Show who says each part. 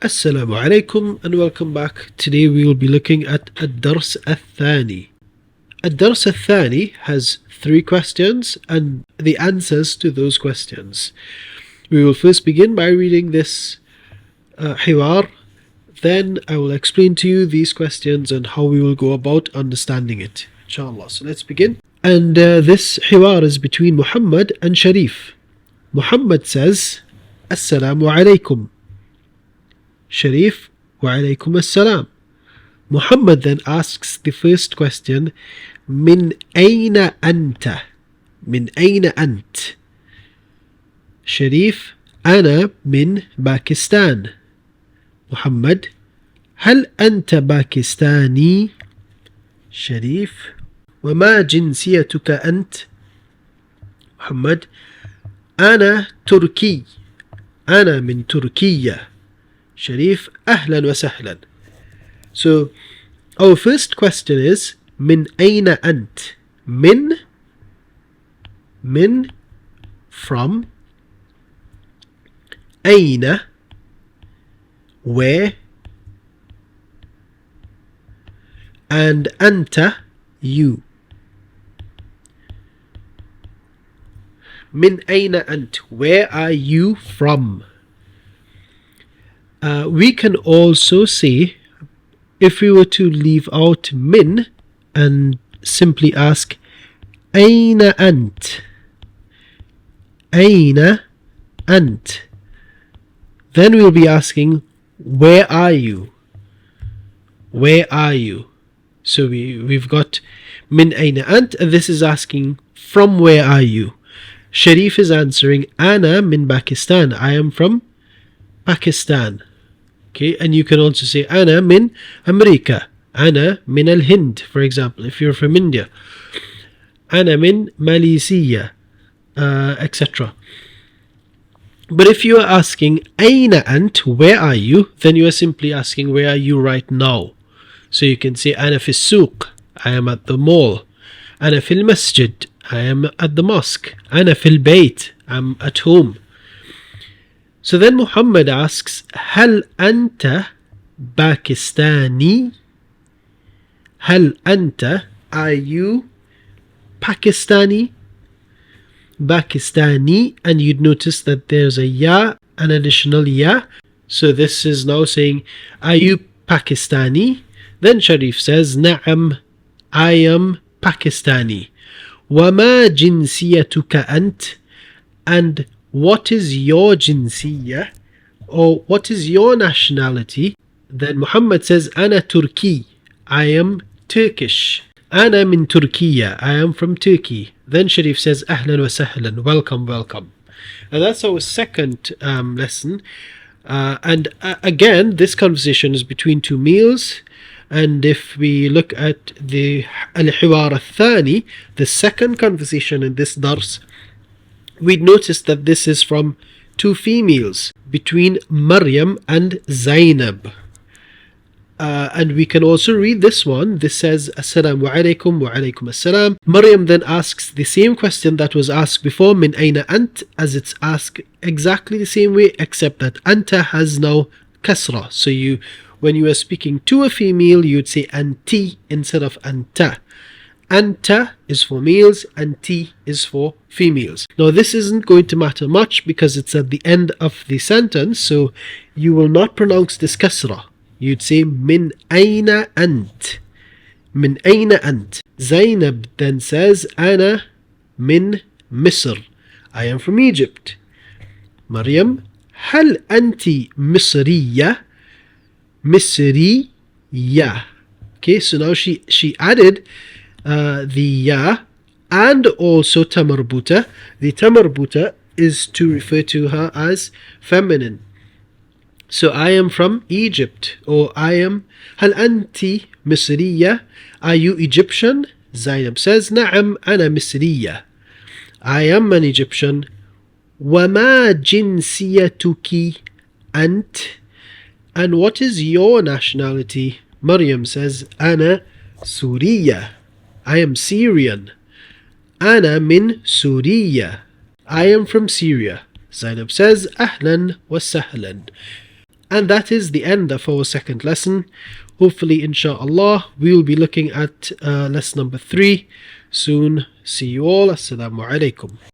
Speaker 1: Assalamu alaikum and welcome back. Today we will be looking at الدرس الثاني. الدرس الثاني has 3 questions and the answers to those questions. We will first begin by reading this حوار. Then I will explain to you these questions and how we will go about understanding it. Inshallah. So let's begin. And this حوار is between Muhammad and Sharif. Muhammad says, Assalamu alaikum. Sharif, wa alaykum as-salam. Muhammad then asks the first question, Min ayna anta? Min ayna ant? Sharif, Ana min Pakistan. Muhammad, هل أنت باكستاني؟ شريف, وما جنسيتك أنت؟ محمد, أنا تركي. أنا من تركيا. Sharif, أهلا وسهلا. So, our first question is, من أين أنت? Min, from. أين, where. And أنت, you. من أين أنت? Where are you from? We can also say, if we were to leave out min and simply ask أين أنت? أين أنت? Then we'll be asking, where are you? Where are you? So we've got min أين أنت, and this is asking, from where are you? Sharif is answering, أنا من Pakistan. I am from Pakistan. Okay, and you can also say أنا من أمريكا. أنا من الهند, for example, if you're from India. أنا من ماليزيا, etc. But if you are asking أين أنت, where are you, then you are simply asking where are you right now. So you can say أنا في السوق, I am at the mall. أنا في المسجد, I am at the mosque. أنا في البيت, I'm at home. So then Muhammad asks, هل أنت باكستاني? هل أنت, are you Pakistani? Pakistani, and you'd notice that there's a ya, an additional ya. So this is now saying, are you Pakistani? Then Sharif says, نعم, I am Pakistani. وما جنسيتك أنت? And what is your jinsiyah, or what is your nationality? Then Muhammad says, أنا تركي, I am Turkish. أنا من تركيا, I am from Turkey. Then Sharif says, أهلا وسهلا, welcome, welcome. And that's our second lesson. And again, this conversation is between 2 males. And if we look at the الحوار الثاني, the second conversation in this dars, we'd notice that this is from 2 females, between Maryam and Zainab. And we can also read this one. This says, Assalamu alaikum wa alaikum assalam. Maryam then asks the same question that was asked before, Min ayna ant, as it's asked exactly the same way, except that anta has now kasra. So when you are speaking to a female, you'd say anti instead of anta. Anta is for males, anti is for females. Now this isn't going to matter much because it's at the end of the sentence, so you will not pronounce this kasra. You'd say min ayna ant. Min ayna ant. Zainab then says, Ana min Misr. I am from Egypt. Maryam, هل أنت مصرية? مصرية. Okay, so now she added the ya and also tamarbuta. The tamarbuta is to refer to her as feminine. So I am from Egypt, or I am, هل أنت مصرية? Are you Egyptian? Zainab says, نعم أنا مصرية. I am an Egyptian. وما جنسيتك أنت? And what is your nationality? Maryam says, أنا سورية. I am Syrian. أنا من سوريا. I am from Syria. Zainab says, أهلا وسهلا. And that is the end of our second lesson. Hopefully, inshallah, we will be looking at lesson number 3 soon. See you all. Assalamu alaikum.